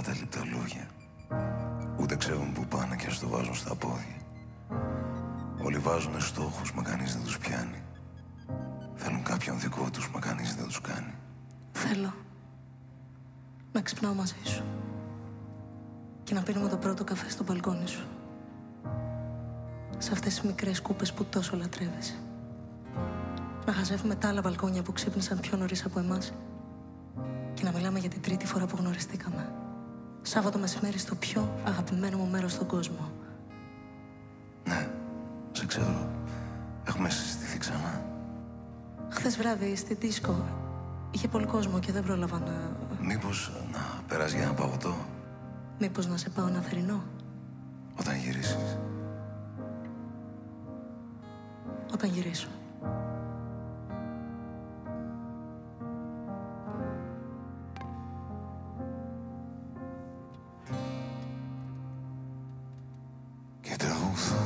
ακατάληπτα λόγια. Ούτε ξέρουν που πάνε και ας το βάζουν στα πόδια. Όλοι βάζουνε στόχους, μα κανείς δεν τους πιάνει. Θέλουν κάποιον δικό τους, μα κανείς δεν τους κάνει. Θέλω να ξυπνάω μαζί σου και να πίνουμε το πρώτο καφέ στο μπαλκόνι σου. Σε αυτές τις μικρές κούπες που τόσο λατρεύεσαι. Να χαζεύουμε τα άλλα μπαλκόνια που ξύπνησαν πιο νωρίς από εμάς. Και να μιλάμε για την τρίτη φορά που γνωριστήκαμε. Σάββατο μεσημέρι στο πιο αγαπημένο μου μέρος στον κόσμο. Ναι, σε ξέρω. Έχουμε συστηθεί ξανά. Χθες βράδυ στη δίσκο είχε πολύ κόσμο και δεν πρόλαβα να... Μήπως να περάσει για ένα παγωτό? Μήπως να σε πάω ένα θερινό? Όταν γυρίσεις. Όταν γυρίσω. Και τραγουδώ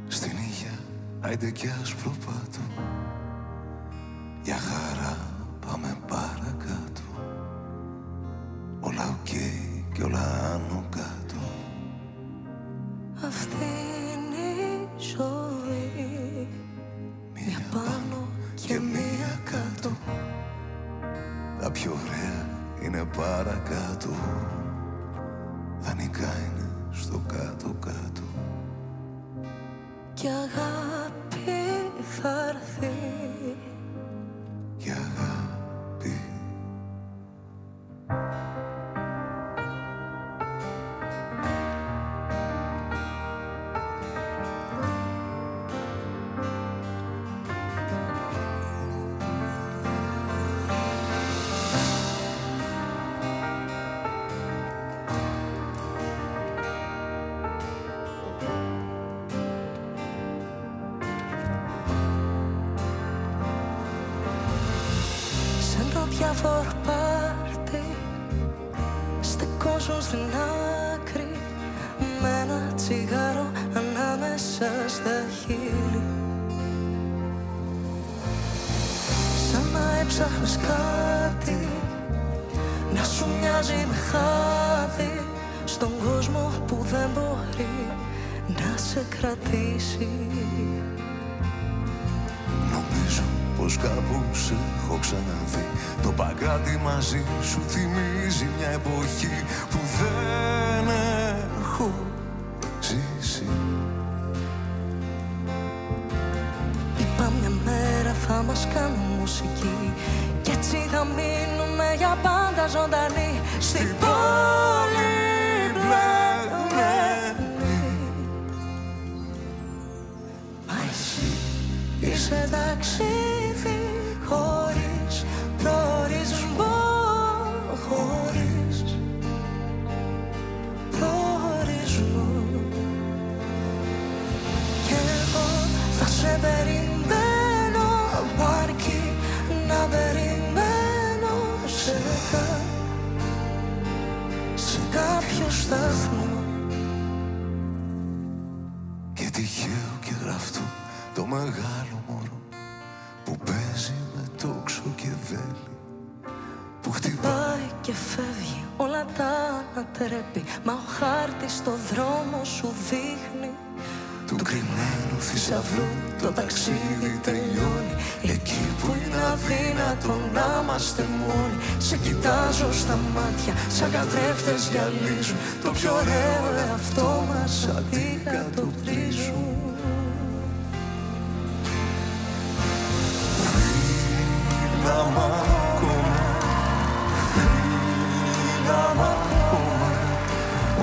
στην ήλια, άιντε κι ασπροπάτω. Για χαρά πάμε παρακάτω. Όλα οκ και όλα άνω κάτω. Αυτή είναι η ζωή. Μία πάνω και μία κάτω. Τα πιο ωραία είναι παρακάτω. Δανεικά είναι στο κάτω-κάτω. Κι αγάπη θα έρθει. Κι αγάπη. Διάφορο πάρτι στεκόσουν στην άκρη με ένα τσιγάρο ανάμεσα στα χείλη. Σαν να έψαχνες κάτι να σου μοιάζει με χάδι στον κόσμο που δεν μπορεί να σε κρατήσει. Νομίζω πως κάπου σε έχω ξαναδεί. Το Παγκράτη μαζί σου θυμίζει μια εποχή που δεν έχω ζήσει. Είπα μια μέρα θα μας κάνουν μουσική κι έτσι θα μείνουμε για πάντα ζωντανοί στην πόλη μπλεγμένη. Μα εσύ είσαι ταξίδι χωρίς προορισμό, χωρίς προορισμό. Κι εγώ θα σε περιμένω, αρκεί να περιμένω σε κάποιο σταθμό. Και τυχαίο και γραφτό το μεγάλο μωρό που παίζει με τόξο και βέλη, που χτυπάει και φεύγει, όλα τα ανατρέπει, μα ο χάρτης στο δρόμο σου δείχνει του κρυμμένου θησαυρού το ταξίδι τελειώνει. Εκεί που είναι αδύνατο να είμαστε μόνοι. Σε κοιτάζω στα μάτια, σαν καθρέφτες γυαλίζουν το πιο ωραίο εαυτό μας αντικατοπτρίζουν. Φίλα μ' ακόμα, φίλα μ' ακόμα.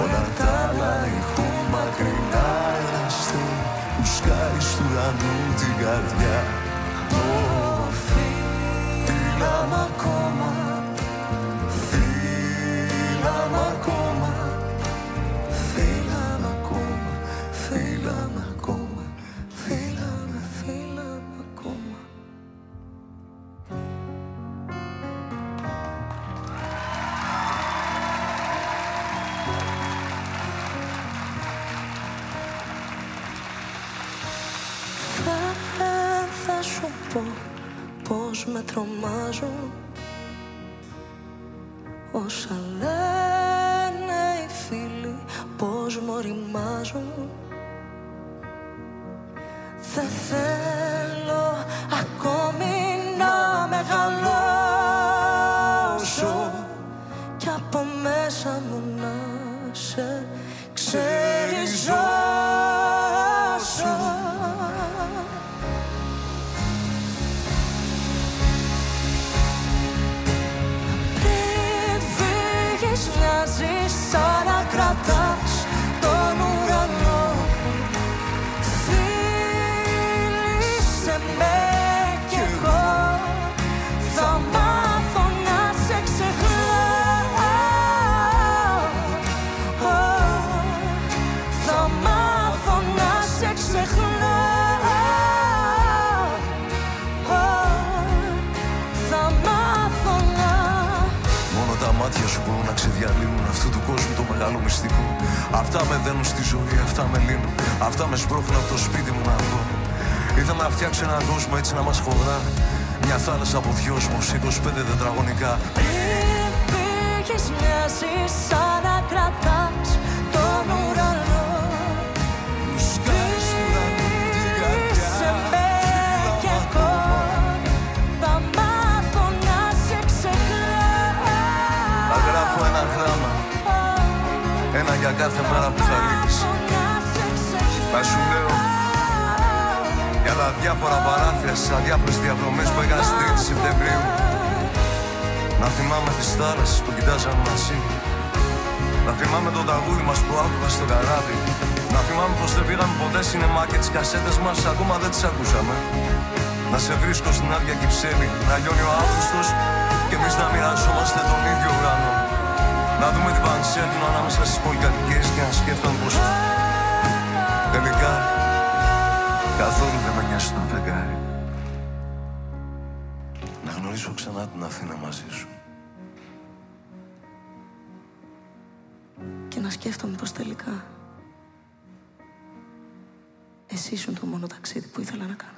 Όλα τα άλλα έχουν μακρινά ένα αστέρι που σκάει στου ουρανού την καρδιά. Φίλα μ' ακόμα, φίλα μ' ακόμα, φίλα μ' ακόμα, φίλα μ' ακόμα, φίλα μ' ακόμα. Θα σου πω πως με τρομάζουν όσα λέω. οριμάζουν. Δεν θέλω ακόμη να μεγαλώσω κι από μέσα μου να σε ξεριζώσω. Πριν φύγεις μοιάζεις σαν να κρατάς τον ουρανό. Φίλησε με κι εγώ θα μάθω να σε ξεχνάω. Θα μάθω να σε ξεχνάω. Θα μάθω να... Μόνο τα μάτια σου μπορούν να ξεδιαλύνουν αυτού του κόσμου το μεγάλο μυστικό. Αυτά με δένουν στη ζωή, αυτά με λύνουν. Αυτά με σπρώχνουν από το σπίτι μου να βγω. Ήθελα να φτιάξω έναν κόσμο έτσι να μας χωρά. Μια θάλασσα από δυόσμους, 25 τετραγωνικά. Πριν πήγες μοιάζεις σαν να κρατάς τον ουρανό. Φίλησε με κι εγώ θα μάθω να σε ξεχνάω. Θα γράφω ένα γράμμα, ένα για κάθε μέρα που θα λείπεις. Θα σου λέω για τα διάφορα παράθυρα στις αδιάφορες διαδρομές που έκανες 3η Σεπτεμβρίου. Να θυμάμαι τις θάλασσες που κοιτάζαμε μαζί. Να θυμάμαι το τραγούδι μας που άκουγα στο καράβι. Να θυμάμαι πως δεν πήγαμε ποτέ σινεμά και τις κασέτες μας ακόμα δεν τις ακούσαμε. Να σε βρίσκω στην άδεια Κυψέλη, να λιώνει ο Αύγουστος και εμείς να μοιραζόμαστε τον ίδιο ουρανό. Να δούμε την Πανσέλινο ανάμεσα στις πολυκατοικίες και να σκέφτομαι πως τελικά καθόλου δεν με νοιάζει το φεγγάρι. Να γνωρίσω ξανά την Αθήνα μαζί σου. Και να σκέφτομαι πως τελικά εσύ ήσουν το μόνο ταξίδι που ήθελα να κάνω.